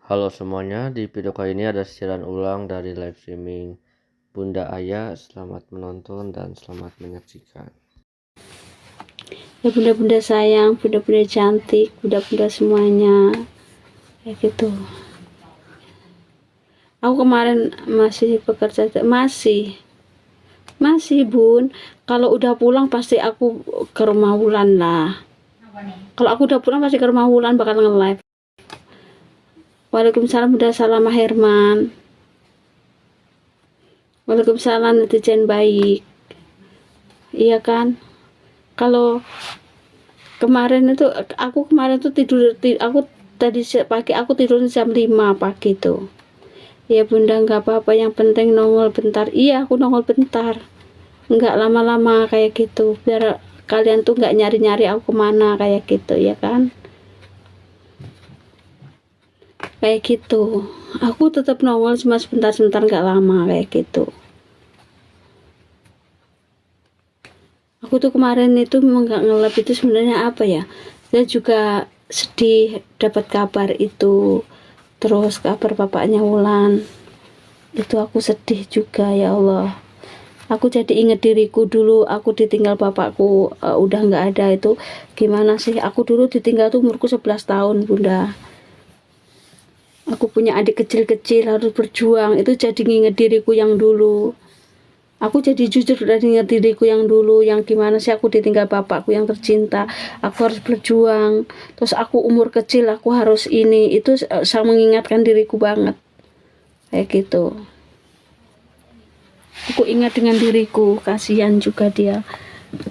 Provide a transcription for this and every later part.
Halo semuanya, di video kali ini ada siaran ulang dari live streaming Bunda Aya. Selamat menonton dan selamat menyaksikan. Ya bunda-bunda sayang, bunda-bunda cantik, bunda-bunda semuanya, kayak gitu. Aku kemarin masih bekerja, masih bun. Kalau udah pulang pasti aku ke rumah Wulan lah. Kalau aku udah pulang pasti ke rumah Wulan bakal nge-live. Waalaikumsalam bunda Salama Herman. Waalaikumsalam netizen baik. Iya kan? Kalau aku kemarin tuh aku tadi pagi aku tidur jam 5 pagi tuh. Ya bunda nggak apa-apa, yang penting nongol bentar. Iya aku nongol bentar, nggak lama-lama kayak gitu, biar kalian tuh nggak nyari-nyari aku kemana kayak gitu ya kan, kayak gitu. Aku tetap nongol cuma sebentar-sebentar, nggak lama kayak gitu. Aku tuh kemarin itu memang nggak ngelap itu sebenarnya apa ya, saya juga sedih dapat kabar itu, terus kabar bapaknya Wulan itu aku sedih juga. Ya Allah, aku jadi inget diriku dulu, aku ditinggal bapakku, udah nggak ada. Itu gimana sih, aku dulu ditinggal tuh umurku 11 tahun bunda. Aku punya adik kecil-kecil harus berjuang, itu jadi nginget diriku yang dulu. Aku jadi jujur dan inget diriku yang dulu, yang gimana sih aku ditinggal bapakku yang tercinta. Aku harus berjuang, terus aku umur kecil aku harus ini itu, saya mengingatkan diriku banget kayak gitu. Aku ingat dengan diriku, kasihan juga dia,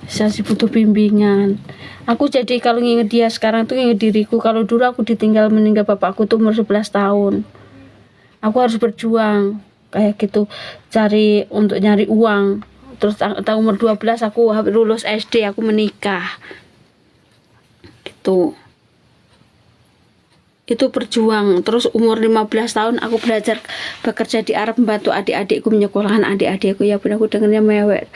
saya sih butuh bimbingan. Aku jadi kalau nginget dia sekarang tuh nginget diriku kalau dulu aku meninggal bapakku tuh umur 11 tahun. Aku harus berjuang kayak gitu, untuk nyari uang. Terus tahun umur 12 aku habis lulus SD aku menikah gitu. Itu berjuang. Terus umur 15 tahun aku belajar bekerja di Arab, membantu adik-adikku menyekolahkan adik-adikku. Ya benar, aku dengarnya mewek.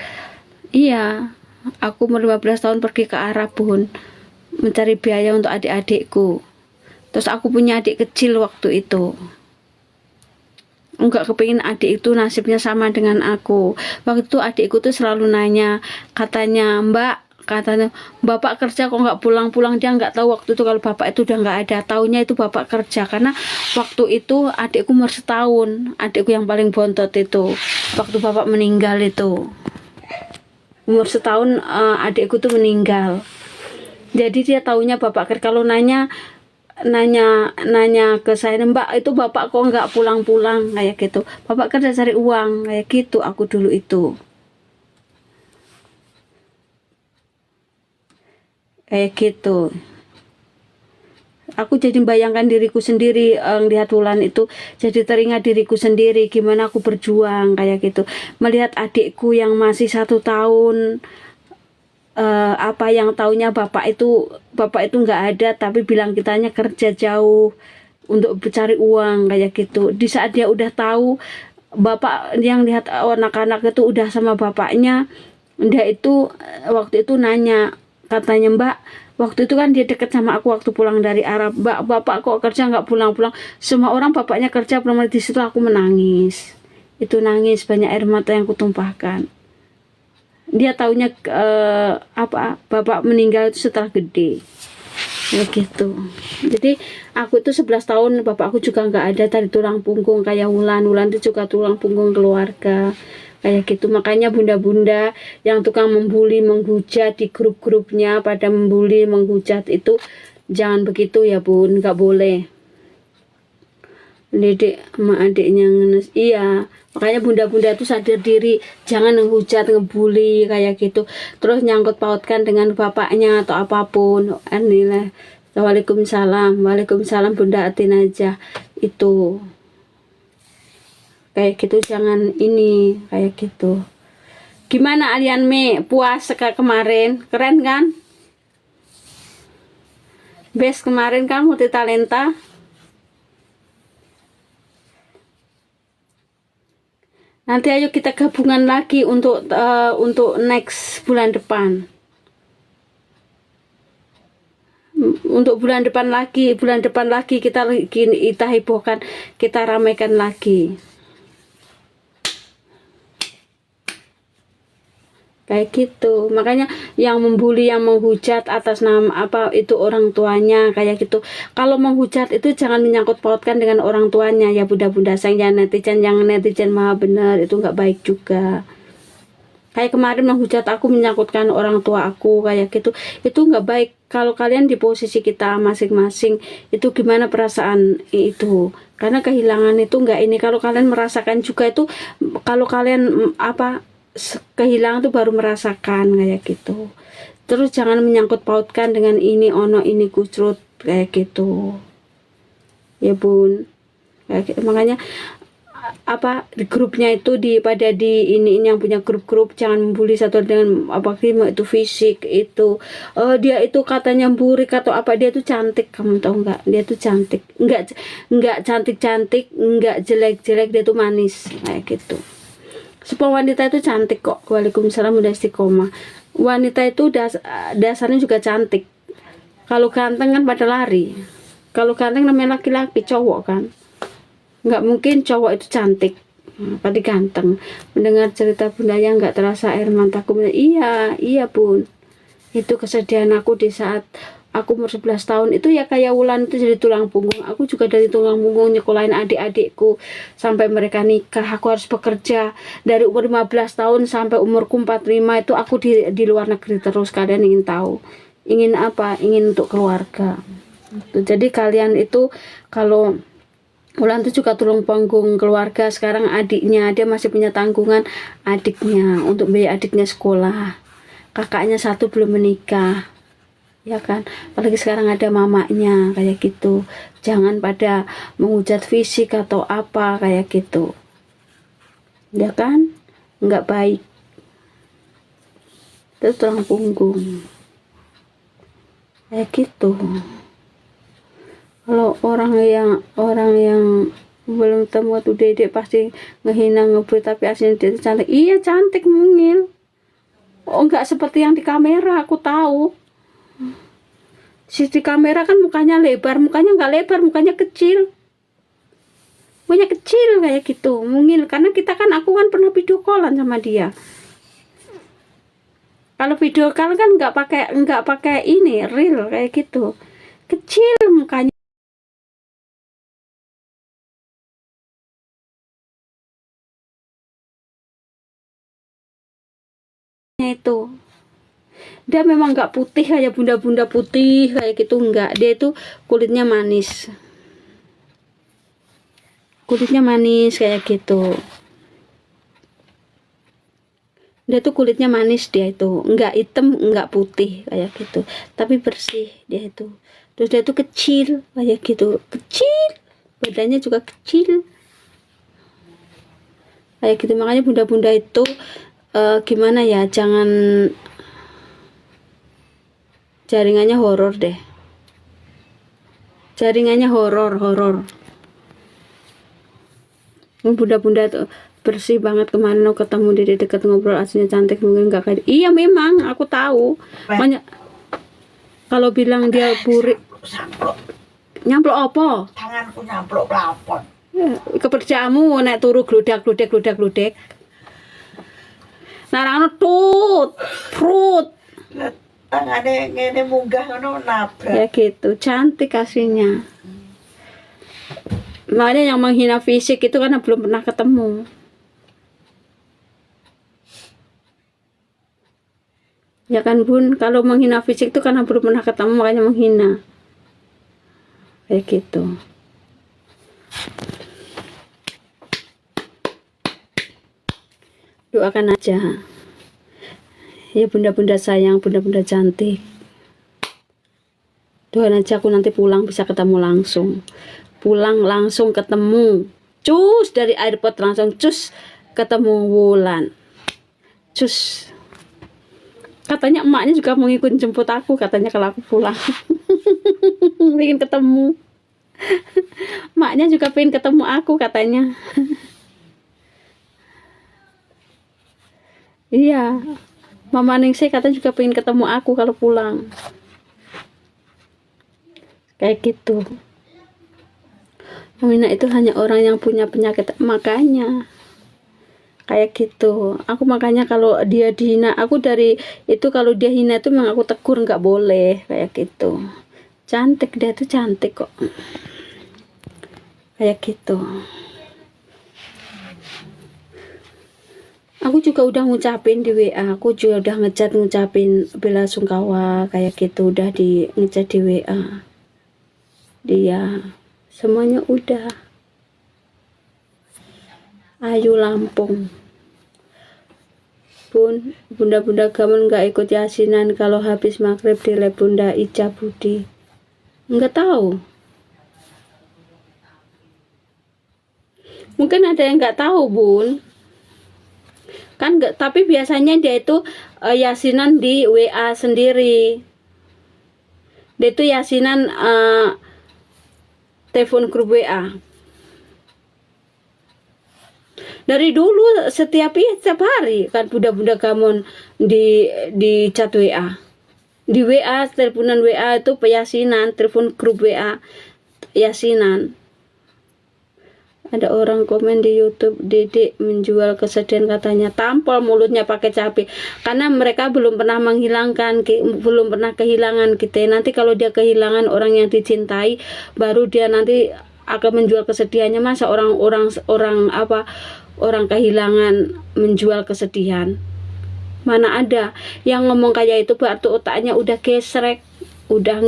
Iya, aku umur 15 tahun pergi ke Arab bun, mencari biaya untuk adik-adikku. Terus aku punya adik kecil waktu itu, enggak kepingin adik itu nasibnya sama dengan aku. Waktu itu adikku tuh selalu nanya, katanya bapak kerja kok nggak pulang-pulang. Dia nggak tahu waktu itu kalau bapak itu udah nggak ada, taunya itu bapak kerja. Karena waktu itu adikku umur setahun, adikku yang paling bontot itu, waktu bapak meninggal itu umur setahun, adikku tuh meninggal. Jadi dia taunya bapak kerja. Kalau nanya nanya ke saya, mbak itu bapak kok nggak pulang-pulang kayak gitu, bapak kerja cari uang kayak gitu. Aku dulu itu kayak gitu. Aku jadi membayangkan diriku sendiri, lihat Wulan itu, jadi teringat diriku sendiri gimana aku berjuang kayak gitu, melihat adikku yang masih 1 tahun, apa yang taunya bapak itu nggak ada, tapi bilang kitanya kerja jauh untuk mencari uang kayak gitu. Di saat dia udah tahu, bapak yang lihat anak-anak itu udah sama bapaknya, dia itu waktu itu nanya, katanya mbak, waktu itu kan dia deket sama aku waktu pulang dari Arab, mbak bapak kok kerja nggak pulang-pulang, semua orang bapaknya kerja pulang. Di situ aku menangis, itu nangis banyak air mata yang kutumpahkan. Dia taunya bapak meninggal itu setelah gede begitu. Jadi aku itu 11 tahun bapakku juga nggak ada, tadi tulang punggung kayak Wulan itu juga tulang punggung keluarga kayak gitu. Makanya bunda-bunda yang tukang membuli menghujat di grup-grupnya, pada membuli menghujat itu jangan begitu ya bun, nggak boleh. Didik sama adiknya ngenes, iya. Makanya bunda-bunda itu sadar diri, jangan menghujat, ngebully kayak gitu, terus nyangkut pautkan dengan bapaknya atau apapun. Inilah. Waalaikumsalam, waalaikumsalam bunda, atin aja itu kayak gitu, jangan ini kayak gitu. Gimana Alian Me, puas kemarin, keren kan? Best kemarin kan, multi talenta. Nanti ayo kita gabungan lagi untuk next bulan depan. Untuk bulan depan lagi kita hebohkan, kita ramaikan lagi. Kayak gitu. Makanya yang membuli, yang menghujat atas nama apa itu orang tuanya kayak gitu. Kalau menghujat itu jangan menyangkut pautkan dengan orang tuanya ya bunda-bunda sayang. Yang netizen maha benar itu nggak baik juga. Kayak kemarin menghujat aku menyangkutkan orang tua aku kayak gitu. Itu nggak baik. Kalau kalian di posisi kita masing-masing itu gimana perasaan itu? Karena kehilangan itu nggak ini. Kalau kalian merasakan juga itu, kalau kalian kehilangan tuh baru merasakan kayak gitu. Terus jangan menyangkut pautkan dengan ini ono ini kucrut kayak gitu ya bun. Kayak gitu. Makanya di grupnya itu di ini yang punya grup jangan membuli satu dengan itu fisik itu dia itu katanya burik atau apa, dia tuh cantik, kamu tahu nggak? Dia tuh cantik, nggak cantik nggak jelek dia tuh manis kayak gitu. Semua wanita itu cantik kok. Waalaikumsalam udah istiqomah. Wanita itu dasarnya juga cantik. Kalau ganteng kan pada lari. Kalau ganteng namanya laki-laki, cowok kan. Nggak mungkin cowok itu cantik. Pasti ganteng. Mendengar cerita bunda yang nggak terasa air mataku. Iya bun. Itu kesedihan aku di saat aku umur 11 tahun itu ya kayak Wulan itu jadi tulang punggung. Aku juga dari tulang punggung nyekolahin adik-adikku sampai mereka nikah. Aku harus bekerja dari umur 15 tahun sampai umurku 45 itu aku di luar negeri terus. Kalian ingin tahu? Ingin apa? Ingin untuk keluarga. Jadi kalian itu kalau Wulan itu juga tulang punggung keluarga. Sekarang adiknya dia masih punya tanggungan adiknya untuk biaya adiknya sekolah. Kakaknya satu belum menikah. Ya kan, apalagi sekarang ada mamanya kayak gitu. Jangan pada menghujat fisik atau apa kayak gitu, ya kan, nggak baik. Itu tulang punggung kayak gitu. Kalau orang yang belum temu tuh dedek pasti ngehina ngebut, tapi aslinya dia cantik. Iya cantik mungil. Nggak seperti yang di kamera, aku tahu. Di kamera kan mukanya lebar, mukanya nggak lebar, mukanya kecil kayak gitu mungil. Karena aku kan pernah video callan sama dia. Kalau video call kan nggak pakai ini real kayak gitu, kecil mukanya itu. Dia memang nggak putih kayak bunda-bunda putih kayak gitu, enggak. Dia itu kulitnya manis kayak gitu. Dia tuh kulitnya manis, dia itu enggak hitam enggak putih kayak gitu, tapi bersih dia itu. Terus dia tuh kecil kayak gitu, kecil, badannya juga kecil kayak gitu. Makanya bunda-bunda itu gimana ya, jangan jaringannya horor deh, jaringannya horor. Bunda-bunda tuh bersih banget. Kemarin aku ketemu di dekat ngobrol, aslinya cantik, mungkin nggak kayak iya memang aku tahu banyak. Kalau bilang dia burik, nyamplok apa tanganku nyamplok plafon. Kepercayaanmu naik turu gludak narangno tut frut Tangane ngene munggah ngono nabrak. ya gitu, cantik aslinya. Makanya yang menghina fisik itu karena belum pernah ketemu. Ya kan bun, kalau menghina fisik itu karena belum pernah ketemu makanya menghina kayak gitu. Doakan aja ya bunda-bunda sayang, bunda-bunda cantik. Doain aja aku nanti pulang bisa ketemu langsung, ketemu, cus dari airport langsung cus ketemu Wulan, cus. Katanya emaknya juga mau ngikut jemput aku katanya kalau aku pulang. Pengen ketemu emaknya juga pengen ketemu aku katanya. Iya, Mama Ningsih katanya juga pengen ketemu aku kalau pulang. kayak gitu. Aminah itu hanya orang yang punya penyakit, makanya kayak gitu. Aku makanya kalau dia dihina, aku dari itu kalau dia hina itu memang aku tegur, nggak boleh kayak gitu. Cantik, dia tuh cantik kok, kayak gitu. Aku juga udah ngucapin di WA, aku juga udah ngechat ngucapin bela sungkawa kayak gitu, udah di ngechat di WA dia, semuanya udah. Ayu Lampung, bunda-bunda gamen nggak ikut yasinan kalau habis maghrib di lab Bunda Ica Budi. Nggak tahu, mungkin ada yang nggak tahu bun kan, nggak, tapi biasanya dia itu yasinan di WA sendiri, dia itu yasinan telepon grup WA dari dulu, setiap hari kan bunda-bunda gamon di chat WA, di WA, teleponan WA itu peyasinan, telepon grup WA yasinan. Ada orang komen di YouTube, Dedek menjual kesedihan katanya, tampol mulutnya pakai cabai, karena mereka belum pernah menghilangkan, belum pernah kehilangan kita. Nanti kalau dia kehilangan orang yang dicintai, baru dia nanti akan menjual kesedihannya. Masa orang kehilangan menjual kesedihan? Mana ada yang ngomong kayak itu, berarti otaknya udah gesrek, udah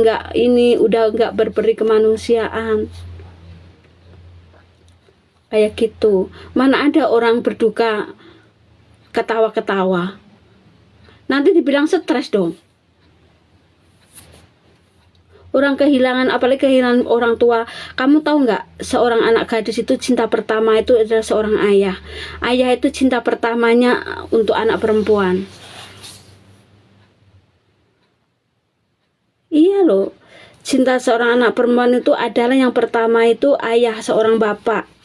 nggak berperi kemanusiaan kayak gitu. Mana ada orang berduka ketawa-ketawa, nanti dibilang stres dong. Orang kehilangan, apalagi kehilangan orang tua. Kamu tahu nggak, seorang anak gadis itu cinta pertama itu adalah seorang ayah. Ayah itu cinta pertamanya untuk anak perempuan. Iya loh, cinta seorang anak perempuan itu adalah yang pertama itu ayah seorang bapak.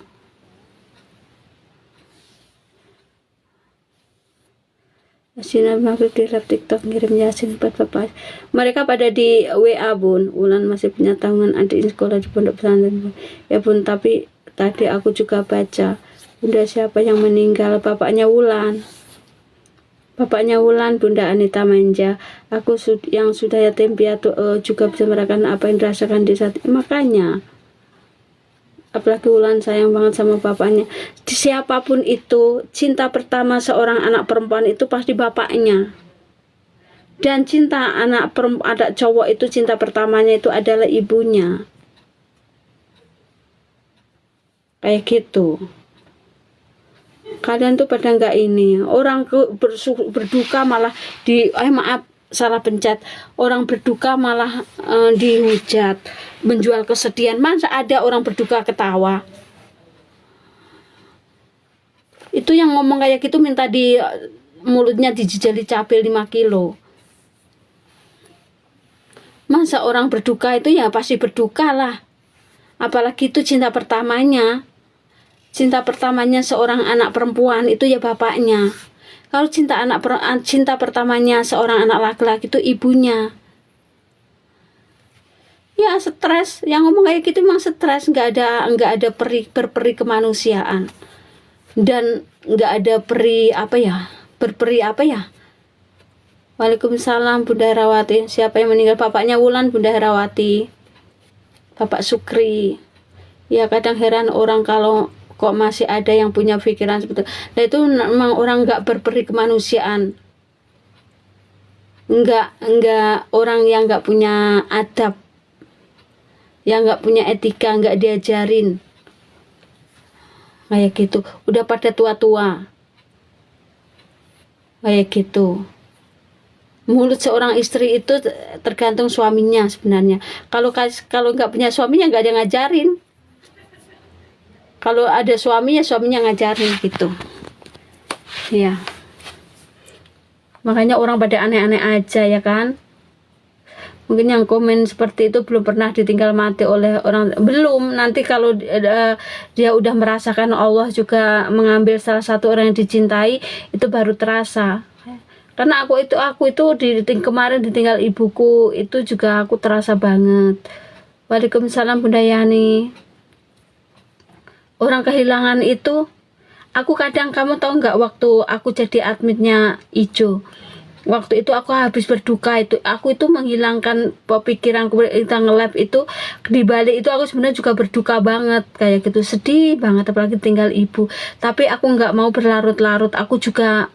Yasin maghrib di live TikTok ngirim Yasin buat bapak. Mereka pada di WA bun. Ulan masih punya tanggungan adik sekolah di pondok pesantren. Ya bun, tapi tadi aku juga baca. Bunda siapa yang meninggal? Bapaknya Wulan. Bapaknya Wulan, Bunda Anita Manja. Aku yang sudah yatim piatu juga bisa merasakan apa yang dirasakan di saat makanya. Apalagi Wulan sayang banget sama bapaknya. Siapapun itu, cinta pertama seorang anak perempuan itu pasti bapaknya. Dan cinta anak cowok itu, cinta pertamanya itu adalah ibunya. Kayak gitu. Kalian tuh pada nggak ini, orang berduka malah salah pencet, orang berduka malah dihujat, menjual kesedihan. Masa ada orang berduka ketawa? Itu yang ngomong kayak gitu minta di mulutnya dijejali cabai 5 kilo. Masa orang berduka itu ya pasti berduka lah. Apalagi itu cinta pertamanya. Cinta pertamanya seorang anak perempuan itu ya bapaknya. Kalau cinta pertamanya seorang anak laki-laki itu ibunya. Ya stres, yang ngomong kayak gitu emang stres, nggak ada berperi kemanusiaan. Dan nggak ada berperi apa ya. Waalaikumsalam Bunda Herawati. Siapa yang meninggal? Bapaknya Wulan, Bunda Herawati. Bapak Sukri. Ya kadang heran orang kalau kok masih ada yang punya pikiran seperti itu. Nah itu memang orang nggak berperi kemanusiaan, nggak orang yang nggak punya adab, yang nggak punya etika, nggak diajarin kayak gitu. Udah pada tua-tua kayak gitu. Mulut seorang istri itu tergantung suaminya sebenarnya. Kalau nggak punya suaminya nggak ada yang ngajarin. Kalau ada suaminya ngajarin gitu. Ya. Makanya orang pada aneh-aneh aja ya kan. Mungkin yang komen seperti itu belum pernah ditinggal mati oleh orang. Belum, nanti kalau dia udah merasakan Allah juga mengambil salah satu orang yang dicintai, itu baru terasa. Karena aku itu kemarin ditinggal ibuku, itu juga aku terasa banget. Waalaikumsalam Bunda Yani. Orang kehilangan itu, aku kadang, kamu tahu nggak, waktu aku jadi adminnya Ijo, waktu itu aku habis berduka, itu aku itu menghilangkan pikiranku kita nge-live itu, di balik itu aku sebenarnya juga berduka banget kayak gitu, sedih banget, apalagi tinggal ibu. Tapi aku nggak mau berlarut-larut, aku juga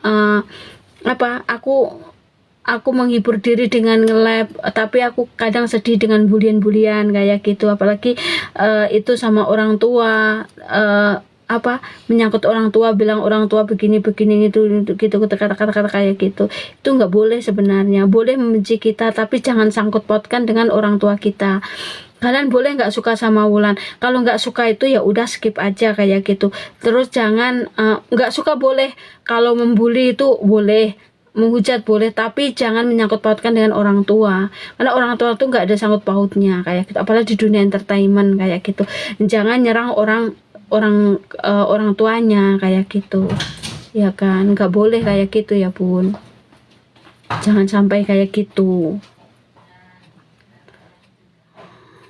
aku menghibur diri dengan nge-live, tapi aku kadang sedih dengan bulian-bulian kayak gitu, apalagi itu sama orang tua, menyangkut orang tua, bilang orang tua begini itu gitu, kata-kata kayak gitu. Itu nggak boleh sebenarnya. Boleh membenci kita, tapi jangan sangkut pautkan dengan orang tua kita. Kalian boleh nggak suka sama Wulan, kalau nggak suka itu ya udah skip aja kayak gitu. Terus jangan, nggak suka boleh, kalau membuli itu boleh, menghujat boleh, tapi jangan menyangkut pautkan dengan orang tua, karena orang tua tuh nggak ada sangkut pautnya kayak gitu, apalagi di dunia entertainment kayak gitu. Jangan nyerang orang tuanya kayak gitu, ya kan, nggak boleh kayak gitu ya Bun, jangan sampai kayak gitu,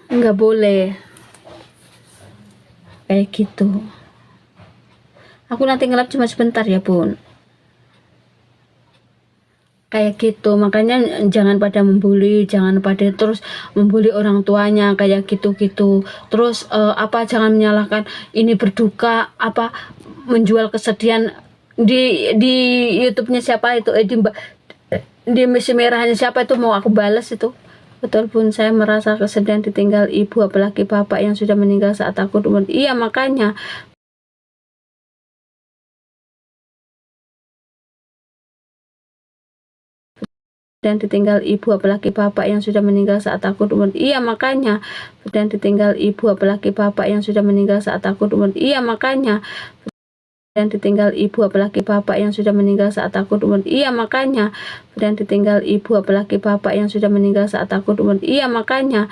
nggak boleh kayak gitu. Aku nanti ngelap cuma sebentar ya Bun, kayak gitu. Makanya jangan pada membuli, jangan pada terus membuli orang tuanya kayak gitu-gitu. Terus jangan menyalahkan, ini berduka, menjual kesedihan di YouTube-nya siapa itu, di misi merahnya siapa itu, mau aku balas itu. Betul Bun, saya merasa kesedihan ditinggal ibu, apalagi bapak yang sudah meninggal saat aku umur. Iya, makanya dan ditinggal ibu, apalagi bapak yang sudah meninggal saat aku umur. Iya, makanya dan ditinggal ibu, apalagi bapak yang sudah meninggal saat aku umur. Iya, makanya dan ditinggal ibu, apalagi bapak yang sudah meninggal saat aku umur. Iya, makanya dan ditinggal ibu, apalagi bapak yang sudah meninggal saat aku umur. Iya, makanya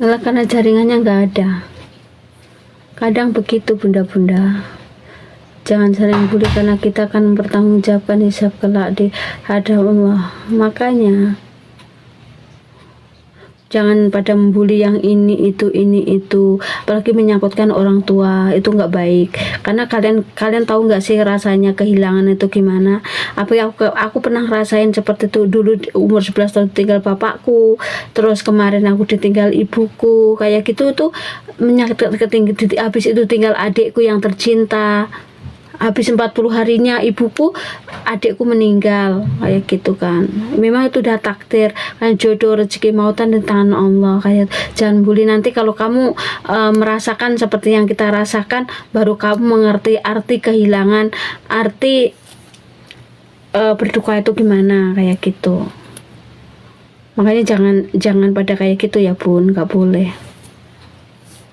karena jaringannya nggak ada. Kadang begitu bunda-bunda. Jangan sering bully, karena kita akan mempertanggungjawabkan hisab kelak di hadapan Allah. Makanya jangan pada membuli yang ini itu, apalagi menyangkutkan orang tua, itu nggak baik. Karena kalian tahu nggak sih rasanya kehilangan itu gimana? Aku pernah rasain seperti itu dulu, umur 11 tahun tinggal bapakku, terus kemarin aku ditinggal ibuku kayak gitu. Tuh menyakitkan. Habis itu tinggal adikku yang tercinta, habis 40 harinya ibuku, adikku meninggal kayak gitu kan. Memang itu udah takdir kan, jodoh, rezeki, mautan di tangan Allah kayak. Jangan bully, nanti kalau kamu merasakan seperti yang kita rasakan, baru kamu mengerti arti kehilangan, arti berduka itu gimana kayak gitu. Makanya jangan pada kayak gitu ya Bun, nggak boleh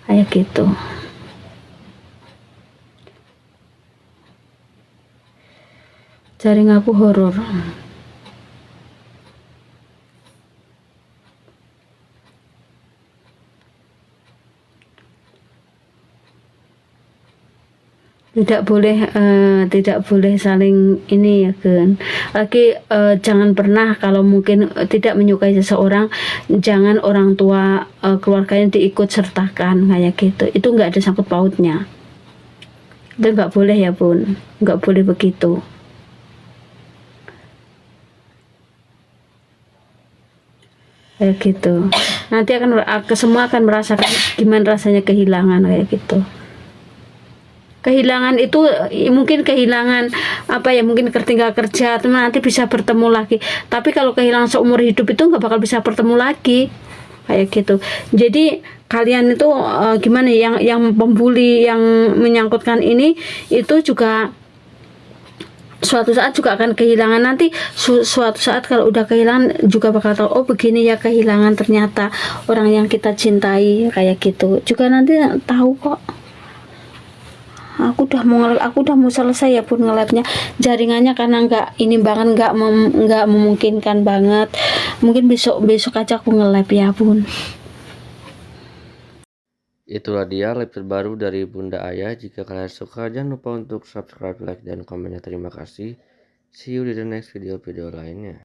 kayak gitu. Jaring aku horor. Tidak boleh saling ini ya kan. Lagi jangan pernah, kalau mungkin tidak menyukai seseorang, jangan orang tua keluarganya diikut sertakan kayak gitu. Itu nggak ada sangkut pautnya. Itu nggak boleh ya Bun, nggak boleh begitu. Kayak gitu. Nanti semua akan merasakan gimana rasanya kehilangan kayak gitu. Kehilangan itu mungkin kehilangan mungkin tertinggal kerja, teman nanti bisa bertemu lagi. Tapi kalau kehilangan seumur hidup itu nggak bakal bisa bertemu lagi kayak gitu. Jadi kalian itu gimana, yang pembuli, yang menyangkutkan ini itu juga suatu saat juga akan kehilangan. Nanti suatu saat kalau udah kehilangan juga bakal tahu, oh begini ya kehilangan ternyata orang yang kita cintai, kayak gitu juga nanti tahu kok. Aku udah mau selesai ya Bun nge-labnya. Jaringannya karena nggak memungkinkan banget. Mungkin besok aja aku nge-lab ya Bun. Itulah dia lab terbaru dari Bunda Aya. Jika kalian suka, jangan lupa untuk subscribe, like, dan komennya. Terima kasih. See you di the next video lainnya.